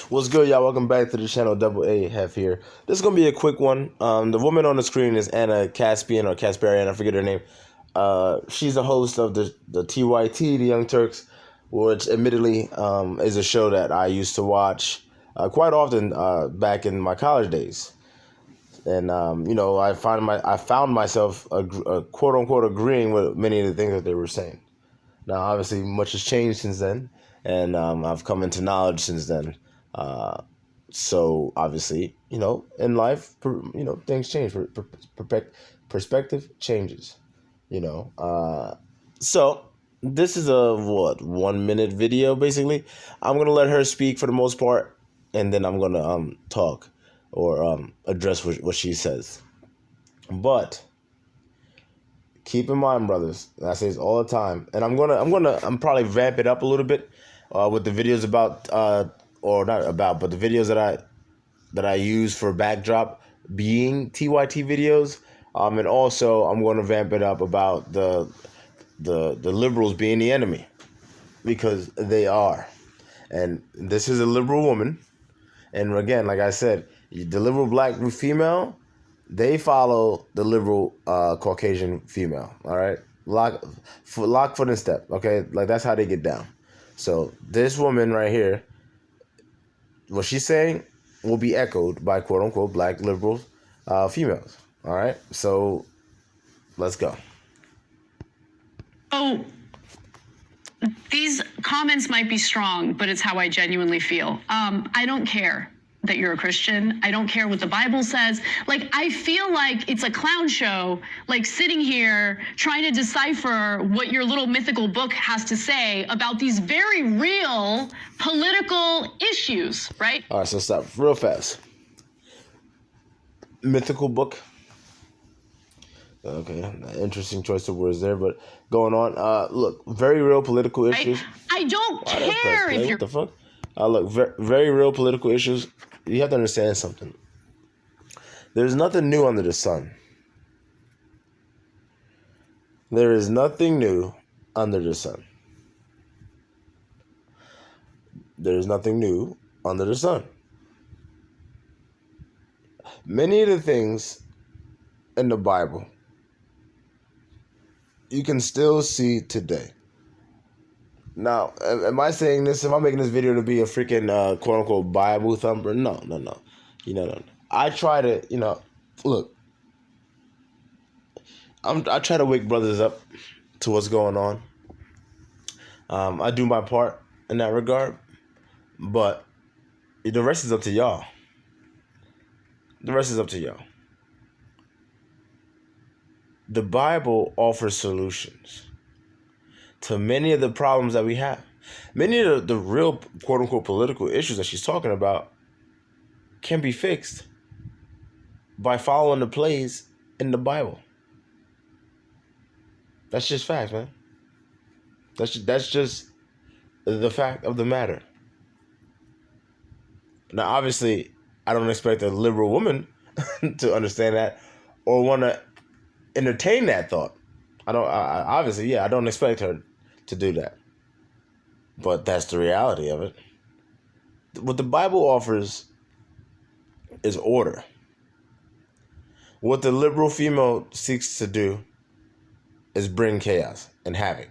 What's good, y'all? Welcome back to the channel. Double A Hef here. This is gonna be a quick one. The woman on the screen is Kasparian or Kasparian. I forget her name. She's the host of the TYT, the Young Turks, which admittedly is a show that I used to watch quite often back in my college days. And I found myself quote unquote agreeing with many of the things that they were saying. Now, obviously, much has changed since then, and I've come into knowledge since then. So obviously, in life, things change. Perspective changes. So this is a 1 minute video basically. I'm gonna let her speak for the most part, and then I'm gonna talk or address what she says. But keep in mind, brothers, and I say this all the time, and I'm probably vamp it up a little bit with the videos but the videos that I use for backdrop being TYT videos, and also I'm going to vamp it up about the liberals being the enemy, because they are, and this is a liberal woman, and again, like I said, the liberal black female, they follow the liberal Caucasian female. All right, lock, foot, and step. Okay, like that's how they get down. So this woman right here, what she's saying will be echoed by quote unquote black liberal females. All right, so let's go. Oh, these comments might be strong, but it's how I genuinely feel. I don't care that you're a Christian. I don't care what the Bible says. Like, I feel like it's a clown show, like sitting here trying to decipher what your little mythical book has to say about these very real political issues, right? All right, so stop real fast. Mythical book. Okay, interesting choice of words there, but going on. Look, very real political issues. I don't care if you're... What the fuck? Look, very real political issues. You have to understand something. There's nothing new under the sun. There is nothing new under the sun. There is nothing new under the sun. Many of the things in the Bible you can still see today. Now, am I saying this? Am I making this video to be a freaking quote unquote Bible thumper? No. No. I try to, look. I try to wake brothers up to what's going on. I do my part in that regard, but the rest is up to y'all. The rest is up to y'all. The Bible offers solutions to many of the problems that we have. Many of the real quote-unquote political issues that she's talking about can be fixed by following the plays in the Bible. That's just facts, man. That's just the fact of the matter. Now, obviously, I don't expect a liberal woman to understand that or want to entertain that thought. I don't expect her to do that. But that's the reality of it. What the Bible offers is order. What the liberal female seeks to do is bring chaos and havoc.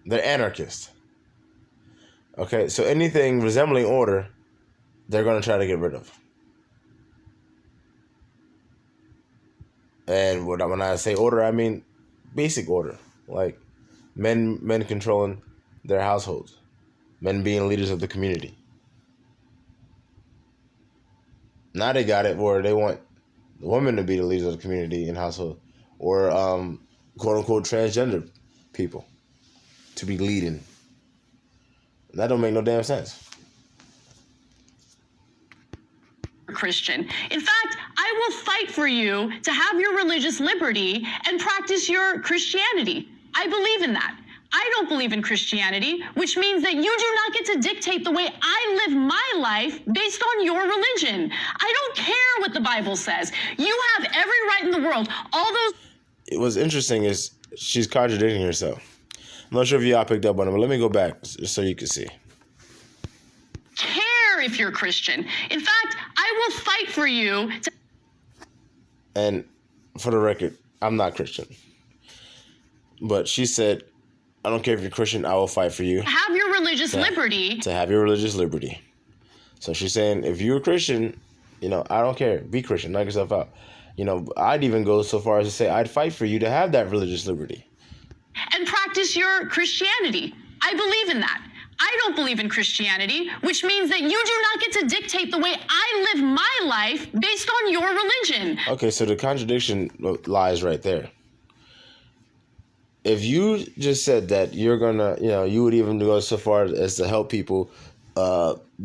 They're anarchists. Okay, so anything resembling order, they're going to try to get rid of. And when I say order, I mean basic order, like men controlling their households, men being leaders of the community. Now they got it where they want the women to be the leaders of the community and household, or quote unquote transgender people to be leading. That don't make no damn sense. Christian. In fact, I will fight for you to have your religious liberty and practice your Christianity. I believe in that. I don't believe in Christianity, which means that you do not get to dictate the way I live my life based on your religion. I don't care what the Bible says. You have every right in the world. All those... What's interesting is she's contradicting herself. I'm not sure if y'all picked up on it, but let me go back so you can see. care if you're Christian. In fact, I will fight for you. And for the record, I'm not Christian. But she said, I don't care if you're Christian, I will fight for you. Have your religious liberty. To have your religious liberty. So she's saying, if you're a Christian, I don't care. Be Christian. Knock yourself out. I'd even go so far as to say I'd fight for you to have that religious liberty. And practice your Christianity. I believe in that. I don't believe in Christianity, which means that you do not get to dictate the way I live my life based on your religion. Okay, so the contradiction lies right there. If you just said that you're gonna, you would even go so far as to help people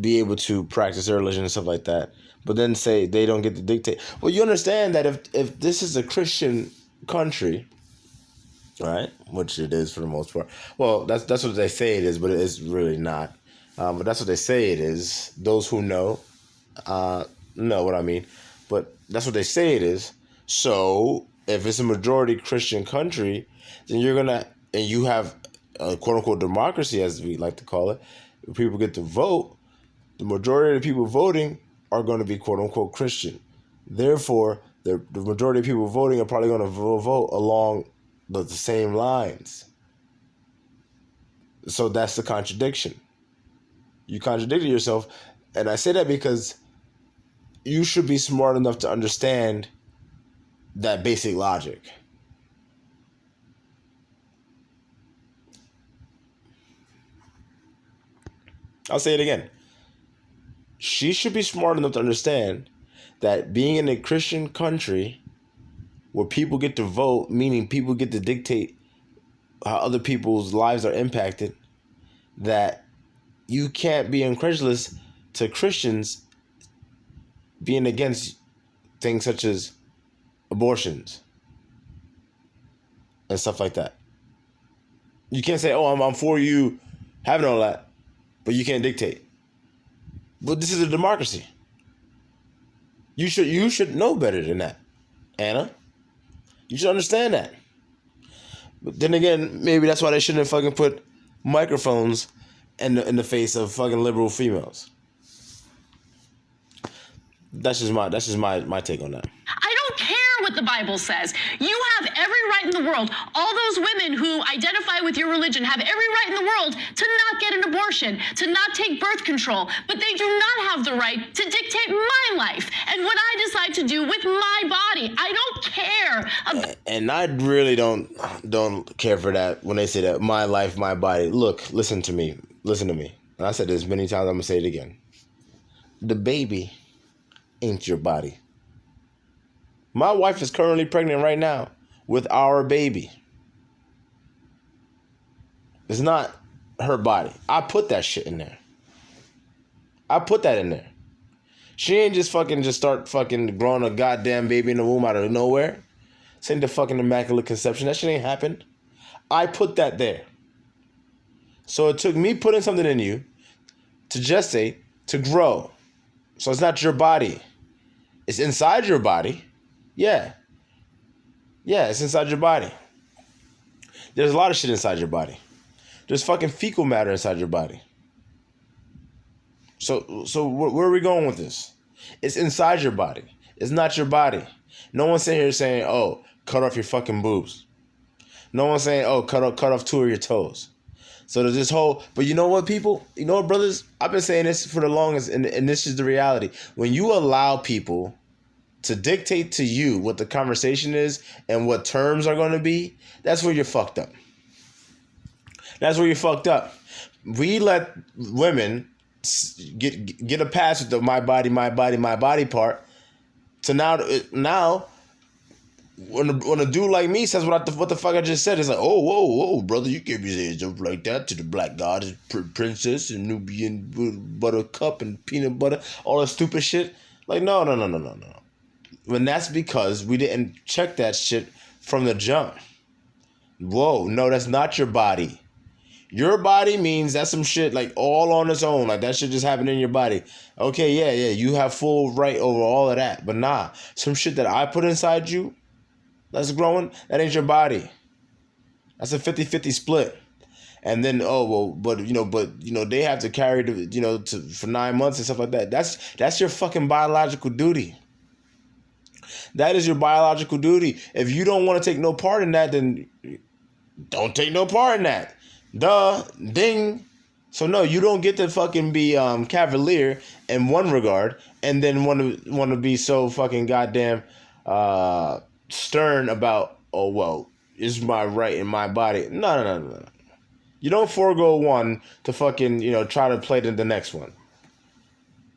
be able to practice their religion and stuff like that, but then say they don't get to dictate. Well, you understand that if this is a Christian country, right, which it is for the most part. Well, that's what they say it is, but it's really not. But that's what they say it is. Those who know what I mean. But that's what they say it is. So if it's a majority Christian country, then and you have a quote unquote democracy, as we like to call it. People get to vote. The majority of the people voting are going to be quote unquote Christian. Therefore, the majority of people voting are probably going to vote along the same lines. So that's the contradiction. You contradicted yourself. And I say that because you should be smart enough to understand that basic logic. I'll say it again. She should be smart enough to understand that being in a Christian country where people get to vote, meaning people get to dictate how other people's lives are impacted, that you can't be incredulous to Christians being against things such as abortions and stuff like that. You can't say, oh, I'm for you having all that, but you can't dictate. But this is a democracy. You should know better than that, Anna. You should understand that. But then again, maybe that's why they shouldn't have fucking put microphones in the face of fucking liberal females. That's just my take on that. I don't care what the Bible says. You have every right in the world. All those women who identify with your religion have every right in the world to not get an abortion, to not take birth control, but they do not have the right to dictate my life and what I decide to do with my body. I don't care. And I really don't care for that when they say that, my life, my body. Look, listen to me. And I said this many times, I'm going to say it again. The baby ain't your body. My wife is currently pregnant right now with our baby. It's not her body. I put that shit in there. I put that in there. She ain't just start growing a goddamn baby in the womb out of nowhere. This ain't the fucking immaculate conception. That shit ain't happened. I put that there. So it took me putting something in you to gestate, to grow. So it's not your body. It's inside your body. Yeah, it's inside your body. There's a lot of shit inside your body. There's fucking fecal matter inside your body. So where are we going with this? It's inside your body. It's not your body. No one's sitting here saying, oh, cut off your fucking boobs. No one's saying, oh, cut off 2 of your toes. So there's this whole, but you know what, people? You know what, brothers? I've been saying this for the longest, and this is the reality. When you allow people to dictate to you what the conversation is and what terms are going to be, that's where you're fucked up. That's where you're fucked up. We let women get a pass with the my body part. So now when a dude like me says what the fuck I just said, it's like, oh, whoa, brother, you can't be saying stuff like that to the black goddess, princess, and Nubian buttercup and peanut butter, all that stupid shit. Like, no. When that's because we didn't check that shit from the jump. Whoa, no, that's not your body. Your body means that's some shit like all on its own. Like that shit just happened in your body. Okay, yeah, you have full right over all of that. But nah, some shit that I put inside you that's growing, that ain't your body. That's a 50-50 split. And then but they have to carry for 9 months and stuff like that. That's your fucking biological duty. That is your biological duty. If you don't want to take no part in that, then don't take no part in that. Duh, ding. So no, you don't get to fucking be cavalier in one regard, and then want to be so fucking goddamn stern about, oh well, it's my right in my body. No. You don't forego one to fucking try to play the next one.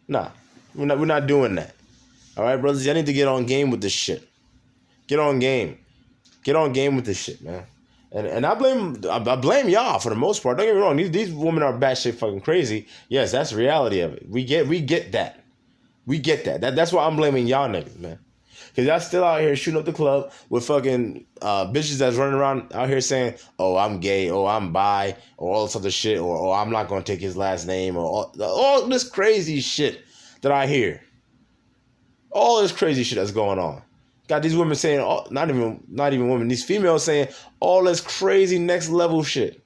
Nah, we're not doing that. All right, brothers, y'all need to get on game with this shit. Get on game with this shit, man. And I blame y'all for the most part. Don't get me wrong. These women are batshit fucking crazy. Yes, that's the reality of it. We get that. We get that. That's why I'm blaming y'all niggas, man. Because y'all still out here shooting up the club with fucking bitches that's running around out here saying, oh, I'm gay, oh, I'm bi, or all this other shit, or oh, I'm not going to take his last name, or all this crazy shit that I hear. All this crazy shit that's going on. Got these women saying, not even women, these females saying all this crazy next level shit.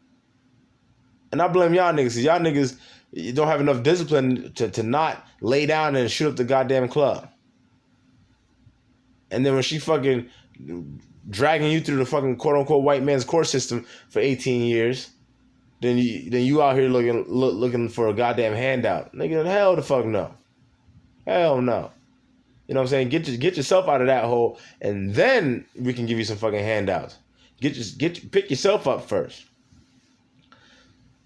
And I blame y'all niggas, because y'all niggas, you don't have enough discipline to not lay down and shoot up the goddamn club. And then when she fucking dragging you through the fucking quote unquote white man's court system for 18 years, then you out here looking for a goddamn handout. Nigga, hell the fuck no. Hell no. You know what I'm saying? Get yourself out of that hole, and then we can give you some fucking handouts. Pick yourself up first.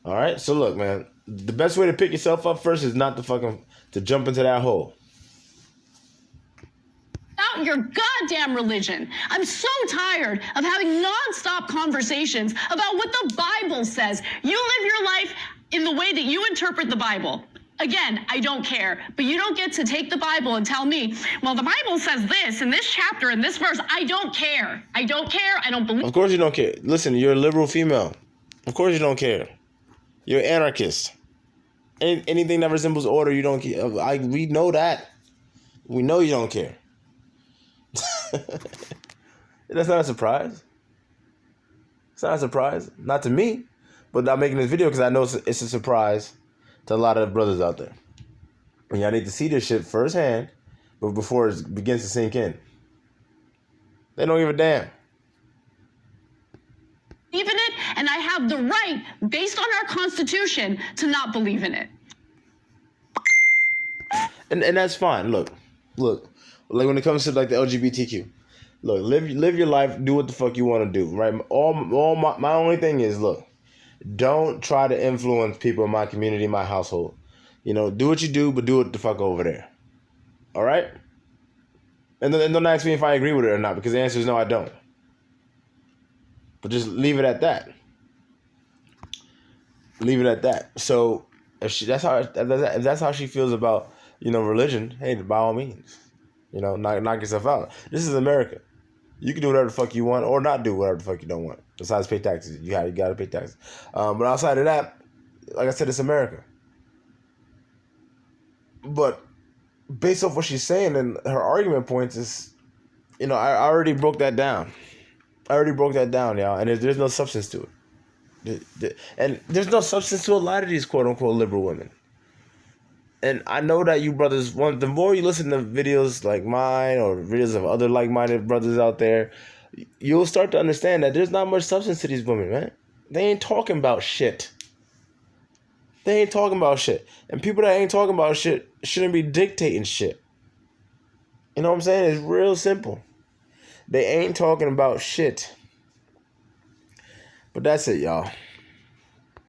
All right? So look, man, the best way to pick yourself up first is not to jump into that hole. About your goddamn religion. I'm so tired of having nonstop conversations about what the Bible says. You live your life in the way that you interpret the Bible. Again, I don't care, but you don't get to take the Bible and tell me, well, the Bible says this in this chapter, in this verse. I don't care. I don't care. I don't believe. Of course you don't care. Listen, you're a liberal female. Of course you don't care. You're an anarchist. Anything that resembles order, you don't care. We know that. We know you don't care. That's not a surprise. It's not a surprise. Not to me. But I'm making this video because I know it's a surprise to a lot of brothers out there. And y'all need to see this shit firsthand before it begins to sink in. They don't give a damn. Believe in it, and I have the right, based on our Constitution, to not believe in it. And that's fine. Look. Like when it comes to like the LGBTQ. Look, live your life, do what the fuck you want to do, right? My only thing is, look, don't try to influence people in my community, my household. Do what you do, but do it the fuck over there. All right? And then don't ask me if I agree with it or not, because the answer is no, I don't. But just leave it at that. Leave it at that. So if that's how she feels about religion, hey, by all means, knock yourself out. This is America. You can do whatever the fuck you want, or not do whatever the fuck you don't want. Besides pay taxes, you gotta pay taxes. But outside of that, like I said, it's America. But based off what she's saying and her argument points is, I already broke that down. Y'all, and there's no substance to it. And there's no substance to a lot of these quote unquote liberal women. And I know that you brothers the more you listen to videos like mine or videos of other like-minded brothers out there, you'll start to understand that there's not much substance to these women, man. They ain't talking about shit. And people that ain't talking about shit shouldn't be dictating shit. You know what I'm saying? It's real simple. They ain't talking about shit. But that's it, y'all.